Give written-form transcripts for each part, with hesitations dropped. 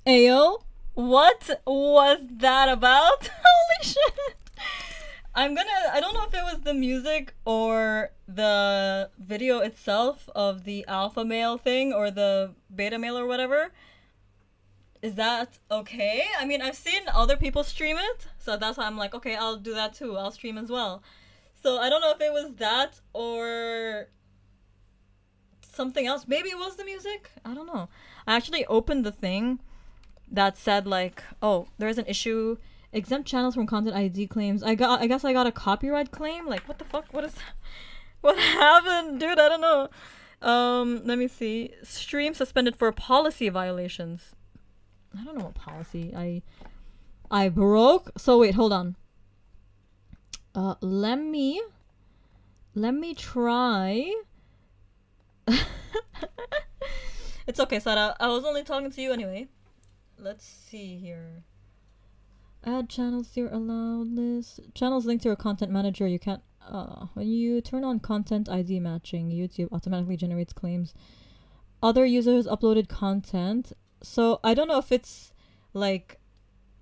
Ayo, what was that about? Holy shit. I don't know if it was the music or the video itself of the alpha male thing or the beta male or whatever. Is that okay? I mean, I've seen other people stream it, so that's why I'm like, okay, I'll do that too. I'll stream as well. So I don't know if it was that or something else. Maybe it was the music. I don't know. I actually opened the thing that said like, oh, there is an issue. Exempt channels from content ID claims. I guess I got a copyright claim. Like, what the fuck? What is what happened, dude? I don't know. Let me see. Stream suspended for policy violations. I don't know what policy I broke. So wait, hold on. Let me try. It's okay, Sada. I was only talking to you anyway. Let's see here. Add channels to your allowed list. Channels linked to your content manager. You can't. When you turn on content ID matching, YouTube automatically generates claims. Other users uploaded content. So I don't know if it's like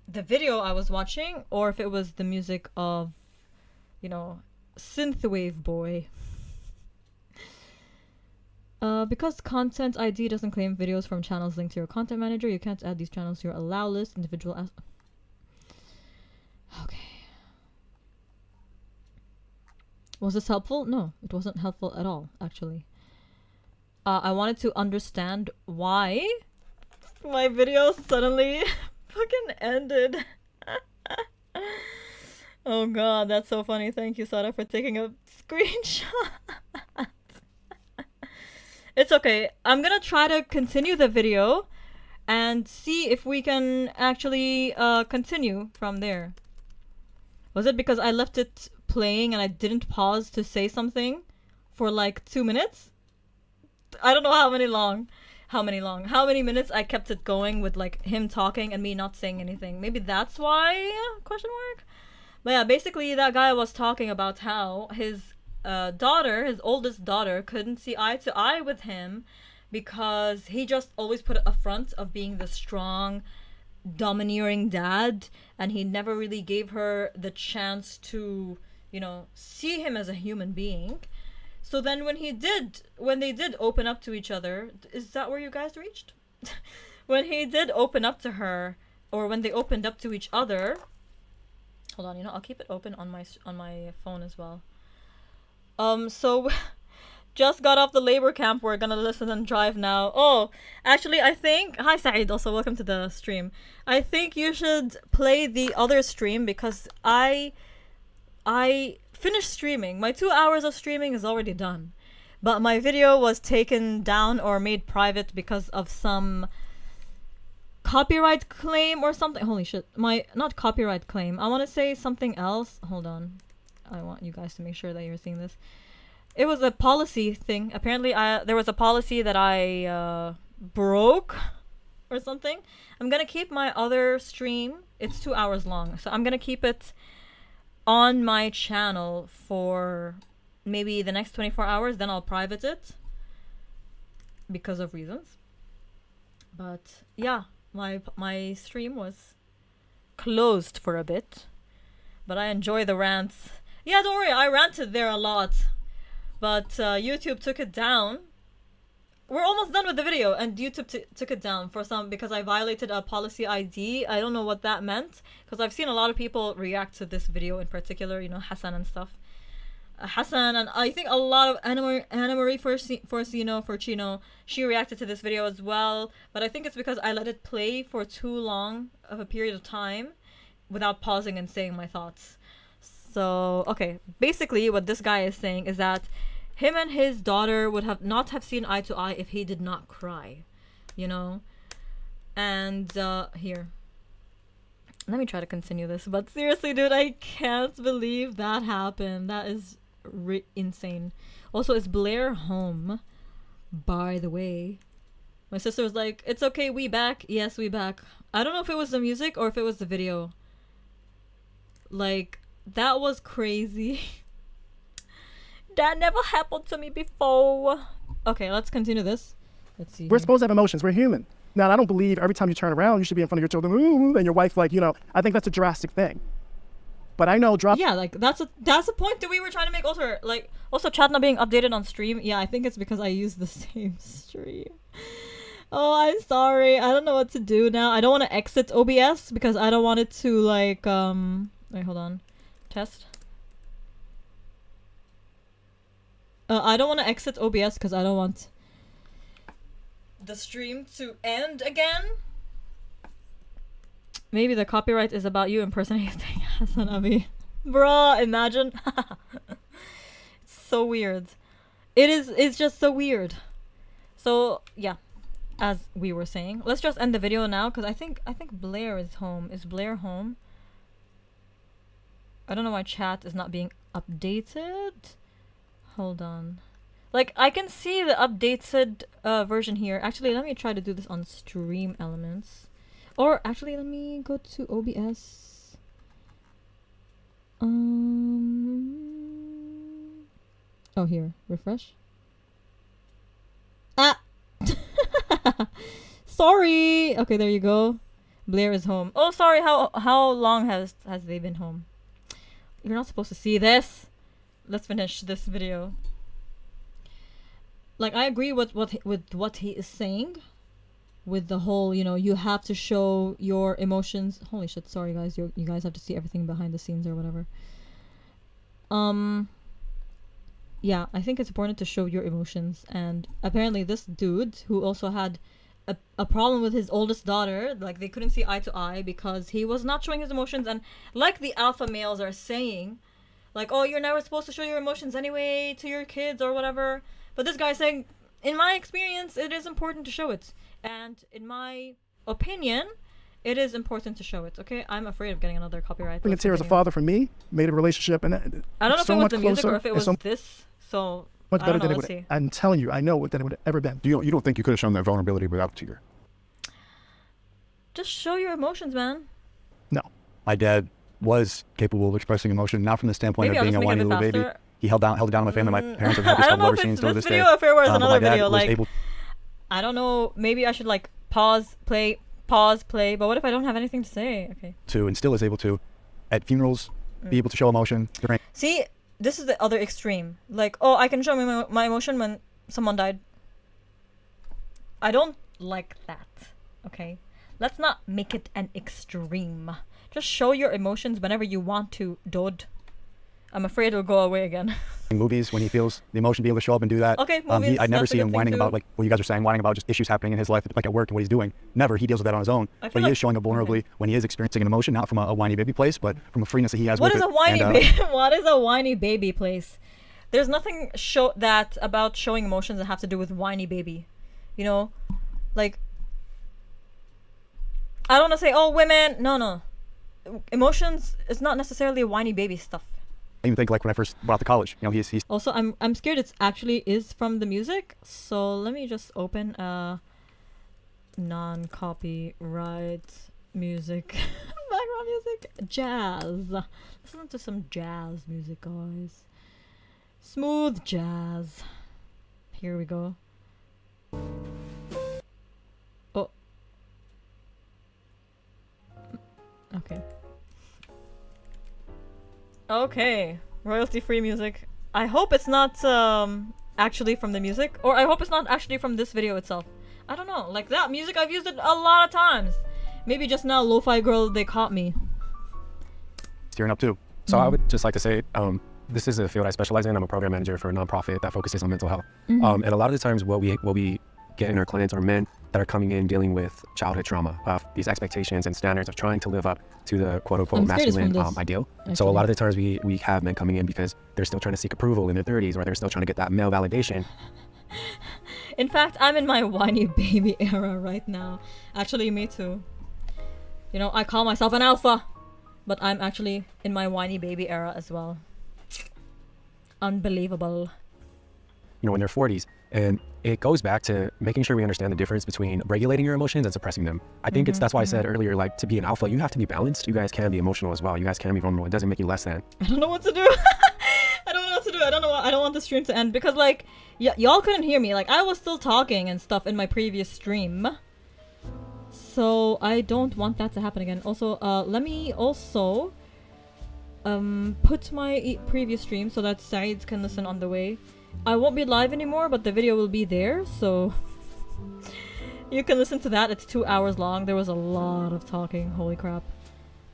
the video I was watching or if it was the music of, Synthwave Boy. Because content ID doesn't claim videos from channels linked to your content manager, you can't add these channels to your allow list. Okay. Was this helpful? No, it wasn't helpful at all, actually. I wanted to understand why my video suddenly fucking ended. Oh god, that's so funny. Thank you, Sada, for taking a screenshot. It's okay. I'm gonna try to continue the video and see if we can actually continue from there. Was it because I left it playing and I didn't pause to say something for like 2 minutes? I don't know how many minutes I kept it going with like him talking and me not saying anything. Maybe that's why? Question mark. But yeah, basically that guy was talking about how his daughter, his oldest daughter, couldn't see eye to eye with him because he just always put a front of being the strong, domineering dad, and he never really gave her the chance to, see him as a human being. So then when they did open up to each other, is that where you guys reached? When he did open up to her, or when they opened up to each other, hold on, I'll keep it open on my phone as well. So just got off the labor camp. We're gonna listen and drive now. Oh, actually, I think... Hi, Saeed. Also, welcome to the stream. I think you should play the other stream because I finished streaming. My 2 hours of streaming is already done. But my video was taken down or made private because of some copyright claim or something. Holy shit. Not copyright claim. I want to say something else. Hold on. I want you guys to make sure that you're seeing this. It was a policy thing. Apparently, there was a policy that I broke or something. I'm gonna keep my other stream. It's 2 hours long, so I'm gonna keep it on my channel for maybe the next 24 hours. Then I'll private it because of reasons. But yeah, my stream was closed for a bit, but I enjoy the rants. Yeah, don't worry, I ranted there a lot. But YouTube took it down. We're almost done with the video, and YouTube took it down because I violated a policy ID. I don't know what that meant, because I've seen a lot of people react to this video in particular, Hassan and stuff. Hassan, and I think a lot of Anna Marie Forcino, she reacted to this video as well. But I think it's because I let it play for too long of a period of time without pausing and saying my thoughts. So, okay, basically what this guy is saying is that him and his daughter would not have seen eye to eye if he did not cry, And here, let me try to continue this. But seriously, dude, I can't believe that happened. That is insane. Also, is Blair home? By the way, my sister was like, "It's okay, we back." Yes, we back. I don't know if it was the music or if it was the video. Like, that was crazy. That never happened to me before. Okay, let's continue this. Let's see. We're supposed to have emotions. We're human. Now, I don't believe every time you turn around, you should be in front of your children, ooh, and your wife, like, you know, I think that's a drastic thing. But I know Yeah, like that's a point that we were trying to make also. Like also chat not being updated on stream. Yeah, I think it's because I use the same stream. Oh, I'm sorry. I don't know what to do now. I don't want to exit OBS because I don't want it to like wait, hold on. Test. I don't want to exit OBS because I don't want the stream to end again. Maybe the copyright is about you impersonating Hasanabi. Bruh, imagine. It's so weird. It's just so weird. So, yeah. As we were saying. Let's just end the video now because I think Blair is home. Is Blair home? I don't know why chat is not being updated. Hold on. Like, I can see the updated version here. Actually, let me try to do this on Stream Elements. Or actually, let me go to OBS. Oh, here. Refresh. Ah! Sorry! Okay, there you go. Blair is home. Oh, sorry. How long has they been home? You're not supposed to see this. Let's finish this video. Like, I agree with what he is saying. With the whole, you know, you have to show your emotions. Holy shit, sorry guys, you guys have to see everything behind the scenes or whatever. Yeah, I think it's important to show your emotions. And apparently this dude, who also had a problem with his oldest daughter, like they couldn't see eye to eye because he was not showing his emotions. And like the alpha males are saying, like, oh, you're never supposed to show your emotions anyway to your kids or whatever. But this guy's saying, in my experience, it is important to show it. And in my opinion, it is important to show it. Okay, I'm afraid of getting another copyright. Bring it here as a father for me, made a relationship, and I don't know if it was the music or if it was this. So much better than it would. would. I'm telling you, I know than it would have ever been. You don't think you could have shown that vulnerability without tear? Just show your emotions, man. No. My dad was capable of expressing emotion, not from the standpoint of being a whiny little baby. He held it down my family. My parents have had this couple of scenes to this day. I don't know if it's this video or if it was another video. Was like, I don't know. Maybe I should like pause, play. But what if I don't have anything to say? Okay. And still is able to, at funerals, be able to show emotion. See, this is the other extreme. Like, oh, I can show my emotion when someone died. I don't like that. Okay. Let's not make it an extreme. Just show your emotions whenever you want to, dude. I'm afraid it'll go away again. In movies, when he feels the emotion, be able to show up and do that. Okay, movies, I never see him whining about, like what you guys are saying, whining about just issues happening in his life, like at work and what he's doing. Never. He deals with that on his own. But he is showing up vulnerably when he is experiencing an emotion, not from a whiny baby place, but from a freeness that he has what with is it. A whiny baby? What is a whiny baby place? There's nothing about showing emotions that have to do with whiny baby. You know? Like, I don't want to say, oh, women. No. Emotions is not necessarily whiny baby stuff. I even think like when I first brought to college, you know, he's also I'm scared it's actually is from the music, so let me just open non-copyright music background music, jazz. Listen to some jazz music, guys. Smooth jazz. Here we go. Oh. Okay. Okay, royalty-free music. I hope it's not actually from the music, or I hope it's not actually from this video itself. I don't know, like that music, I've used it a lot of times. Maybe just now, Lo-Fi Girl, they caught me. Steering up too. So I would just like to say, this is a field I specialize in. I'm a program manager for a nonprofit that focuses on mental health. And a lot of the times what we get in our clients are men that are coming in dealing with childhood trauma, these expectations and standards of trying to live up to the quote-unquote masculine ideal. Actually. So a lot of the times we have men coming in because they're still trying to seek approval in their 30s, or they're still trying to get that male validation. In fact, I'm in my whiny baby era right now. Actually, me too. You know, I call myself an alpha, but I'm actually in my whiny baby era as well. Unbelievable. You know, in their 40s. And it goes back to making sure we understand the difference between regulating your emotions and suppressing them. I think that's why I said earlier, like, to be an alpha, you have to be balanced. You guys can be emotional as well. You guys can be vulnerable. It doesn't make you less than. I don't know what to do. I don't know what to do. I don't know. I don't want the stream to end because, like, y'all couldn't hear me. Like, I was still talking and stuff in my previous stream. So I don't want that to happen again. Also, let me also put my previous stream so that sides can listen on the way. I won't be live anymore, but the video will be there, so you can listen to that. It's 2 hours long. There was a lot of talking. Holy crap.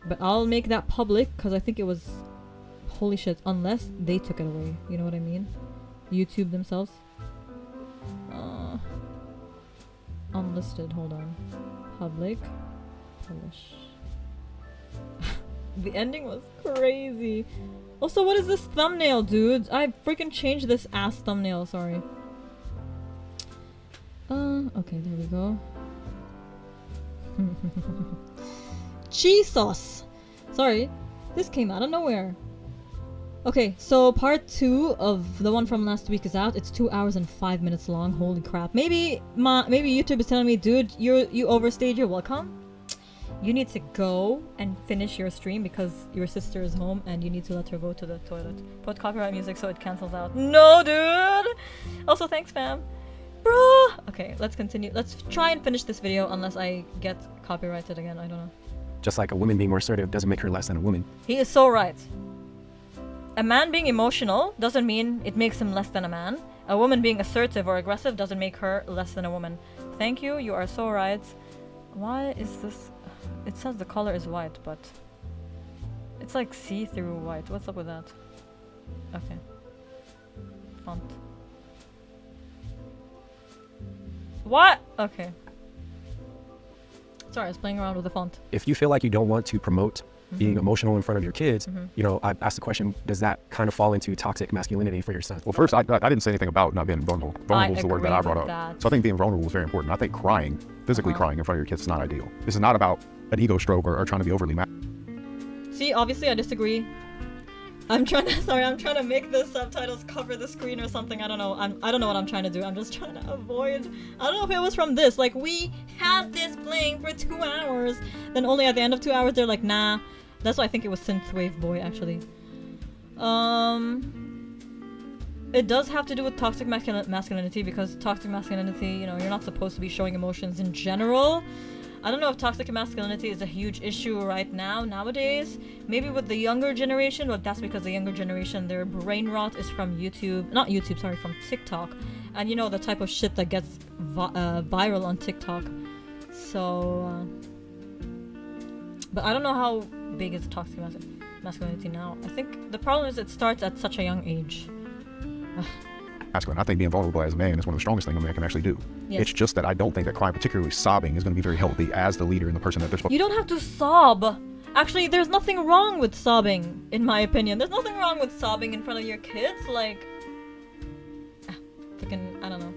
But I'll make that public because I think it was... Holy shit. Unless they took it away. You know what I mean? YouTube themselves. Unlisted. Hold on. Public. Publish. The ending was crazy. Also, what is this thumbnail, dudes? I freaking changed this ass thumbnail. Sorry. Okay, there we go. Cheese sauce. Sorry, this came out of nowhere. Okay, so part 2 of the one from last week is out. It's 2 hours and 5 minutes long. Holy crap! Maybe YouTube is telling me, dude, you overstayed your welcome. You need to go and finish your stream because your sister is home and you need to let her go to the toilet. Put copyright music so it cancels out. No, dude! Also, thanks, fam. Bruh! Okay, let's continue. Let's try and finish this video unless I get copyrighted again. I don't know. Just like a woman being more assertive doesn't make her less than a woman. He is so right. A man being emotional doesn't mean it makes him less than a man. A woman being assertive or aggressive doesn't make her less than a woman. Thank you, you are so right. Why is this... It says the color is white, but... It's like see-through white. What's up with that? Okay. Font. What? Okay. Sorry, I was playing around with the font. If you feel like you don't want to promote being emotional in front of your kids, you know, I asked the question, does that kind of fall into toxic masculinity for your son? Well, first, I didn't say anything about not being vulnerable. Vulnerable is the word that I brought up. That. So I think being vulnerable is very important. I think crying, physically crying in front of your kids is not ideal. This is not about an ego stroke or trying to be overly mad. See, obviously I disagree. I'm trying to make the subtitles cover the screen or something. I don't know. I don't know what I'm trying to do. I'm just trying to avoid. I don't know if it was from this. Like, we had this playing for 2 hours. Then only at the end of 2 hours, they're like, nah. That's why I think it was Synthwave Boy, actually. It does have to do with toxic masculinity because toxic masculinity, you know, you're not supposed to be showing emotions in general. I don't know if toxic masculinity is a huge issue right now, nowadays. Maybe with the younger generation, but that's because the younger generation, their brain rot is from from TikTok. And you know, the type of shit that gets viral on TikTok. So, but I don't know how big is toxic masculinity now. I think the problem is it starts at such a young age. Masculine. I think being vulnerable as a man is one of the strongest things a man can actually do. Yes. It's just that I don't think that crying, particularly sobbing, is going to be very healthy as the leader and the person that they're supposed to. You don't have to sob. Actually, there's nothing wrong with sobbing, in my opinion. There's nothing wrong with sobbing in front of your kids. Like, freaking, I don't know.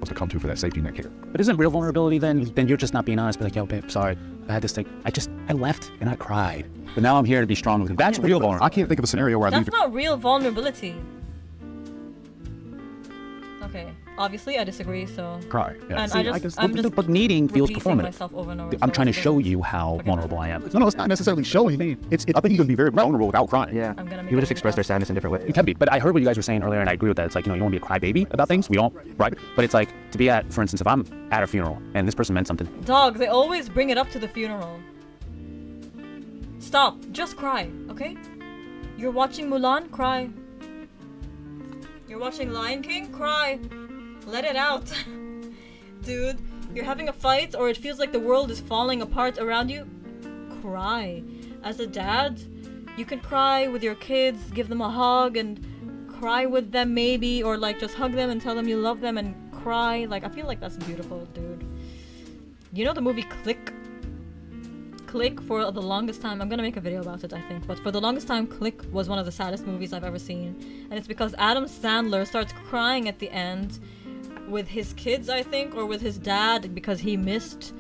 To come to for that safety net care. But isn't real vulnerability then you're just not being honest, be like, yo, babe, sorry, I had this thing. I left and I cried. But now I'm here to be strong with you. That's real vulnerability. I can't think of a scenario where I leave. That's not real vulnerability. Okay, obviously I disagree, so... Cry. Yeah. And but needing feels repeating performative. myself over and over, I'm so trying to then show you how forget vulnerable that. I am. No, it's not necessarily showing. I think you can be very vulnerable without crying. Yeah. I'm gonna make People it just express their up. sadness in different ways. You can be, but I heard what you guys were saying earlier, and I agree with that. It's like, you know, you don't want to be a crybaby about things. We don't, right? But it's like, to be at, for instance, if I'm at a funeral, and this person meant something. Dog, they always bring it up to the funeral. Stop. Just cry, okay? You're watching Mulan? Cry. You're watching Lion King? Cry. Let it out. Dude, you're having a fight or it feels like the world is falling apart around you? Cry. As a dad, you can cry with your kids, give them a hug and cry with them maybe, or like just hug them and tell them you love them and cry. Like, I feel like that's beautiful, dude. You know the movie Click? Click, for the longest time, I'm gonna make a video about it, I think, but for the longest time, Click was one of the saddest movies I've ever seen. And it's because Adam Sandler starts crying at the end with his kids, I think, or with his dad, because he missed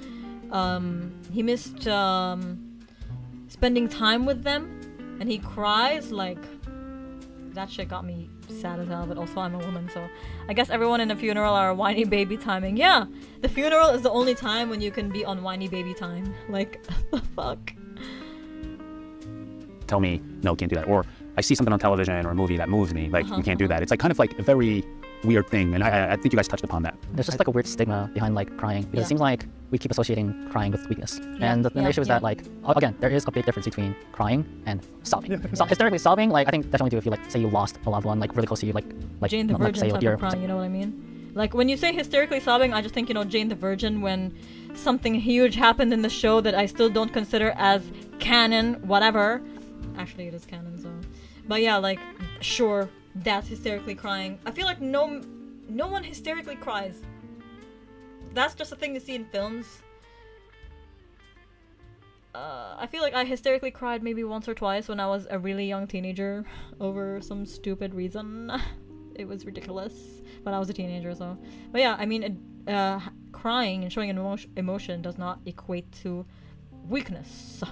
spending time with them, and he cries. Like, that shit got me sad as hell, but also I'm a woman, so I guess everyone in a funeral are whiny baby timing. Yeah, the funeral is the only time when you can be on whiny baby time. Like, the fuck? Tell me, no, can't do that. Or I see something on television or a movie that moves me, like, you can't do that. It's like kind of like a very weird thing, and I think you guys touched upon that. There's just like a weird stigma behind like crying because it seems like we keep associating crying with weakness. Yeah, And the issue is that, like, again, there is a big difference between crying and sobbing. So hysterically sobbing, like, I think definitely do if you, like, say you lost a loved one, like, really close to you, like Jane the like, Virgin say, type dear, of crying, you know what I mean? Like, when you say hysterically sobbing, I just think, you know, Jane the Virgin, when something huge happened in the show that I still don't consider as canon, whatever. Actually, it is canon, so. But yeah, like, sure, that's hysterically crying. I feel like no one hysterically cries. That's just a thing you see in films. I feel like I hysterically cried maybe once or twice when I was a really young teenager over some stupid reason. It was ridiculous, but I was a teenager, so. But yeah, I mean, crying and showing an emotion does not equate to weakness.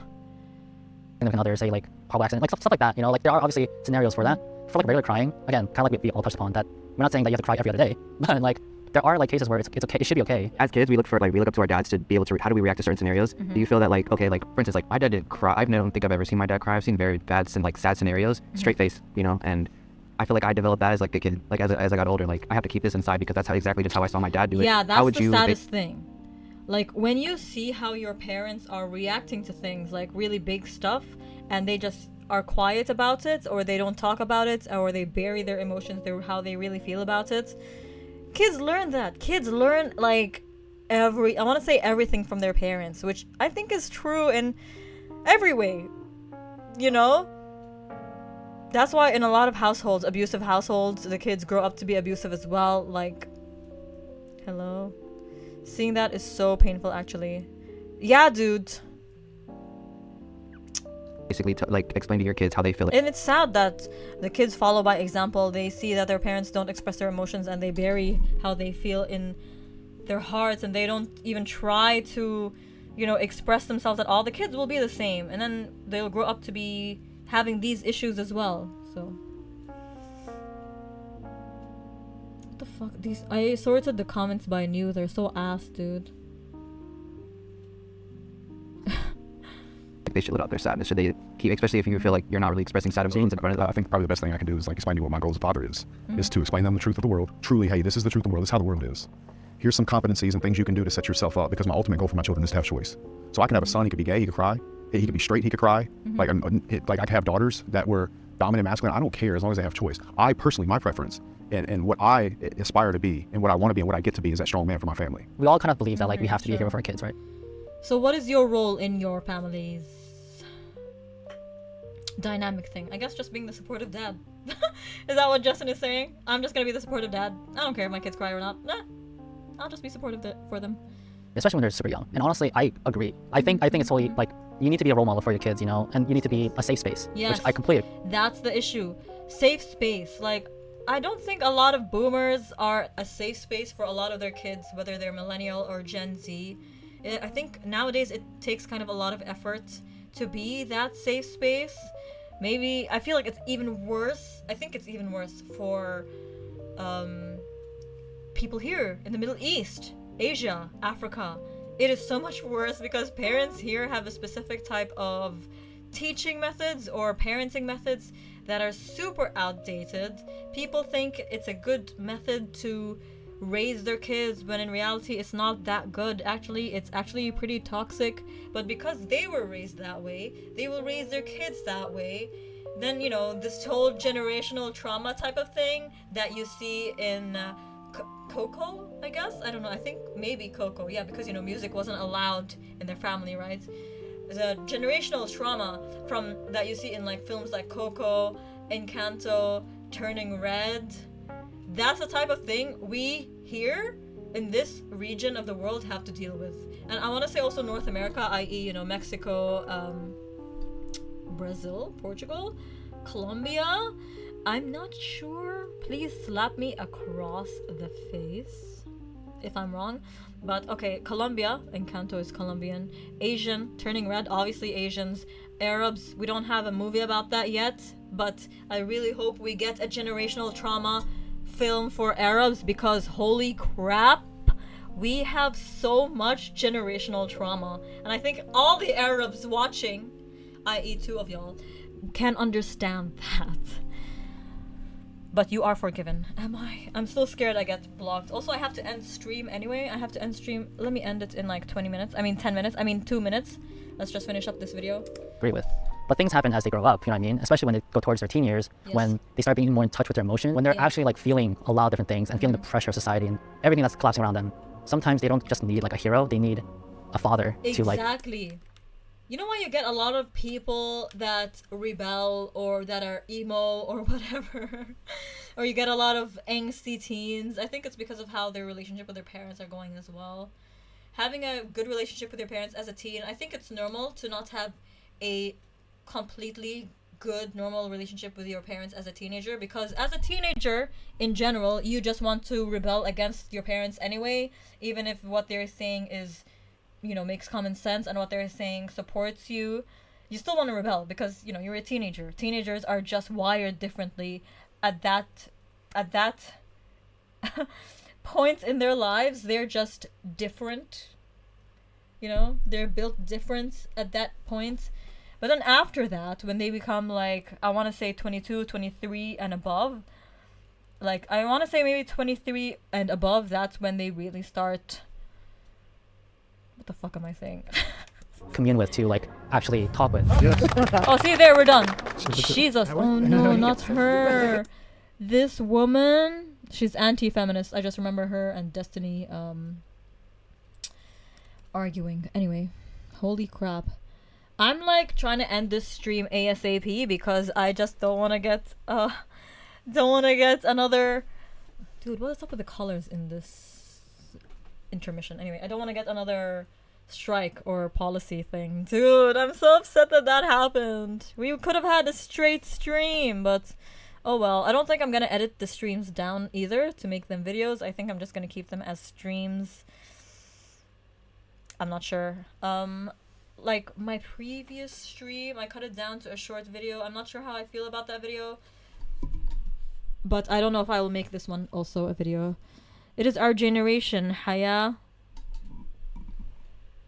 significant other, say like car accident, like stuff like that. You know, like there are obviously scenarios for that. For like regular crying, again, kind of like we all touched upon that. We're not saying that you have to cry every other day, but like there are like cases where it's okay. It should be okay. As kids, we look up to our dads to be able to. How do we react to certain scenarios? Do you feel that like okay, like for instance, like my dad didn't cry. I don't think I've ever seen my dad cry. I've seen very bad and like sad scenarios, straight face, you know, and I feel like I developed that as like a kid. Like as I got older, like I have to keep this inside because that's exactly just how I saw my dad do it. Yeah, how would that's the you, saddest thing. Like when you see how your parents are reacting to things like really big stuff and they just are quiet about it, or they don't talk about it, or they bury their emotions, how they really feel about it. Kids learn that. Kids learn like I want to say everything from their parents, which I think is true in every way. You know? That's why in a lot of households, abusive households, the kids grow up to be abusive as well. Like, hello? Seeing that is so painful, actually. Yeah, dude. basically like explain to your kids how they feel? And it's sad that the kids follow by example. They see that their parents don't express their emotions and they bury how they feel in their hearts, and they don't even try to, you know, express themselves at all. The kids will be the same, and then they'll grow up to be having these issues as well. So what the fuck? I sorted the comments by new. They're so ass, dude. They should let out their sadness. Should they keep, especially if you feel like you're not really expressing sad emotions? I think probably the best thing I can do is like explain to you what my goal as a father is to explain them the truth of the world. Truly, hey, this is the truth of the world. This is how the world is. Here's some competencies and things you can do to set yourself up, because my ultimate goal for my children is to have choice. So I can have a son, he could be gay, he could cry. He could be straight, he could cry. Like I could have daughters that were dominant masculine. I don't care as long as they have choice. I personally, my preference and what I aspire to be and what I want to be and what I get to be is that strong man for my family. We all kind of believe that like we have to be here for our kids, right? So what is your role in your family's dynamic thing? I guess just being the supportive dad. Is that what Justin is saying? I'm just gonna be the supportive dad. I don't care if my kids cry or not. Nah, I'll just be supportive for them. Especially when they're super young. And honestly, I agree. I think it's totally like you need to be a role model for your kids, you know, and you need to be a safe space. Yes, which I completely. That's the issue. Safe space. Like, I don't think a lot of boomers are a safe space for a lot of their kids, whether they're millennial or Gen Z. I think nowadays it takes kind of a lot of effort to be that safe space. Maybe I feel like it's even worse. I think it's even worse for people here in the Middle East, Asia, Africa. It is so much worse because parents here have a specific type of teaching methods or parenting methods that are super outdated. People think it's a good method to raise their kids when in reality it's not that good. Actually, it's actually pretty toxic, but because they were raised that way, they will raise their kids that way. Then, you know, this whole generational trauma type of thing that you see in Coco, I guess? I don't know, I think maybe Coco, yeah, because, you know, music wasn't allowed in their family, right? The generational trauma from that you see in like films like Coco, Encanto, Turning Red, that's the type of thing we here in this region of the world have to deal with. And I want to say also North America, i.e., you know, Mexico, Brazil, Portugal, Colombia. I'm not sure. Please slap me across the face if I'm wrong. But okay, Colombia, Encanto is Colombian. Asian, Turning Red, obviously Asians. Arabs, we don't have a movie about that yet, but I really hope we get a generational trauma film for Arabs, because holy crap, we have so much generational trauma. And I think all the Arabs watching, i.e. two of y'all, can understand that. But you are forgiven. Am I? I'm still scared I get blocked. Also, I have to end stream anyway. I have to end stream. Let me end it in like 20 minutes. I mean 10 minutes. I mean 2 minutes. Let's just finish up this video. Agree with. But things happen as they grow up, you know what I mean? Especially when they go towards their teen years, Yes. when they start being more in touch with their emotion, when they're Yeah. actually like feeling a lot of different things and feeling the pressure of society and everything that's collapsing around them. Sometimes they don't just need like a hero, they need a father to like. Exactly. You know why you get a lot of people that rebel or that are emo or whatever? Or you get a lot of angsty teens? I think it's because of how their relationship with their parents are going as well. Having a good relationship with your parents as a teen, I think it's normal to not have a completely good normal relationship with your parents as a teenager, because as a teenager in general you just want to rebel against your parents anyway, even if what they're saying is, you know, makes common sense and what they're saying supports you. You still want to rebel because, you know, you're a teenager. Teenagers are just wired differently at that point in their lives. They're just different, you know, they're built different at that point. But then after that, when they become like, I want to say 22, 23 and above, like I want to say maybe 23 and above, that's when they really start, what the fuck am I saying? Commune with, to like actually talk with. Oh, see, there, we're done. Jesus. Oh no, not her. This woman, she's anti-feminist. I just remember her and Destiny arguing. Anyway, holy crap. I'm like trying to end this stream ASAP because I just don't want to get another. Dude, what is up with the colors in this intermission? Anyway, I don't want to get another strike or policy thing. Dude, I'm so upset that that happened. We could have had a straight stream, but oh well. I don't think I'm gonna edit the streams down either to make them videos. I think I'm just gonna keep them as streams. I'm not sure. Like my previous stream, I cut it down to a short video. I'm not sure how I feel about that video, but I don't know if I will make this one also a video. It is our generation, Haya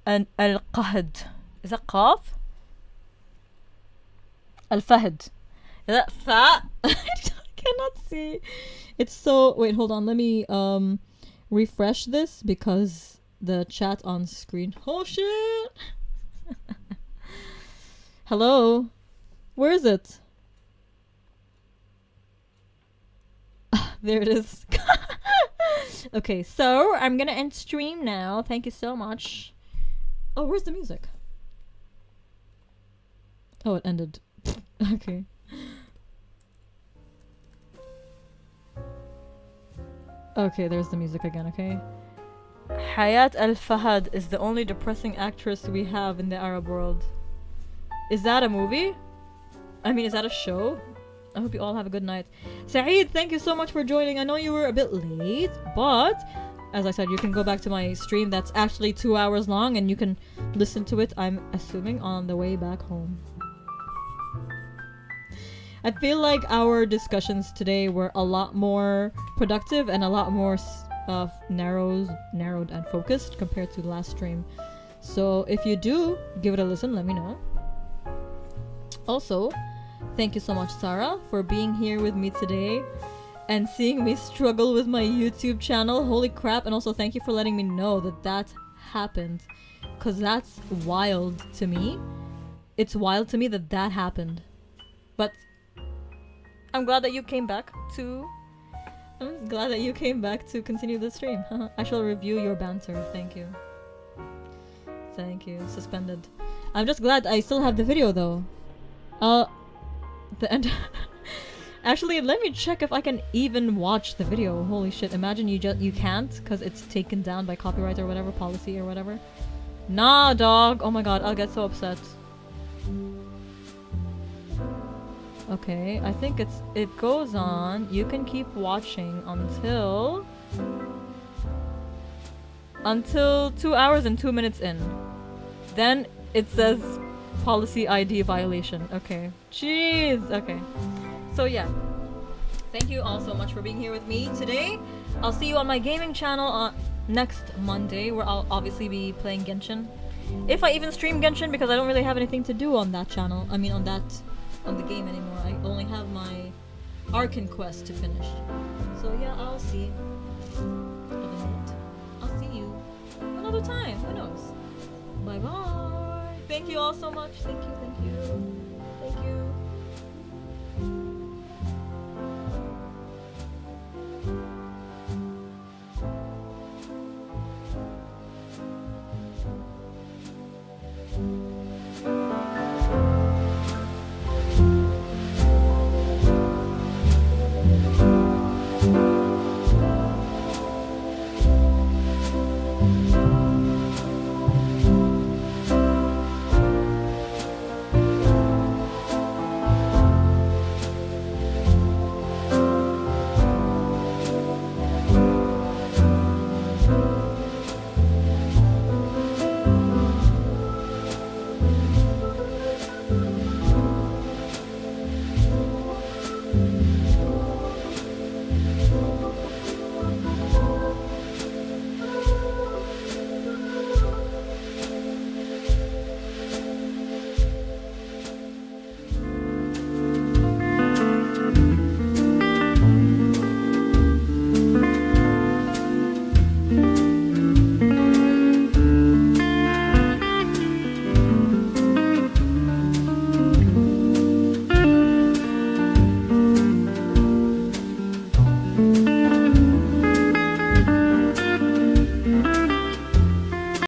and Al-Qahd. Is that Qaf? Al-Fahd. Is that Fa? I cannot see. It's so... Wait, hold on. Let me refresh this because the chat on screen... Oh, shit! Hello? Where is it? There it is. Okay, so I'm gonna end stream now. Thank you so much. Oh, where's the music? Oh, it ended. Okay. Okay, there's the music again, okay? Hayat Al-Fahad is the only depressing actress we have in the Arab world. Is that a movie? I mean, is that a show? I hope you all have a good night. Saeed, thank you so much for joining. I know you were a bit late, but as I said, you can go back to my stream that's actually 2 hours long and you can listen to it, I'm assuming, on the way back home. I feel like our discussions today were a lot more productive and a lot more narrowed and focused compared to the last stream. So if you do give it a listen, let me know. Also, thank you so much, Sarah, for being here with me today and seeing me struggle with my YouTube channel. Holy crap. And also thank you for letting me know that that happened, because that's wild to me. It's wild to me that that happened. But I'm glad that you came back to continue the stream. I shall review your banter. Thank you. Thank you. Suspended. I'm just glad I still have the video though. The end. Actually, let me check if I can even watch the video. Holy shit! Imagine you can't because it's taken down by copyright or whatever, policy or whatever. Nah, dog. Oh my god, I'll get so upset. Okay, I think it goes on. You can keep watching until 2 hours and 2 minutes in. Then it says policy ID violation. Okay. Jeez. Okay. So yeah. Thank you all so much for being here with me today. I'll see you on my gaming channel next Monday, where I'll obviously be playing Genshin. If I even stream Genshin, because I don't really have anything to do on that channel. I mean on the game anymore. I only have my Arkan quest to finish. So yeah, I'll see. At the moment, I'll see you another time. Who knows? Bye bye. Thank you all so much. Thank you.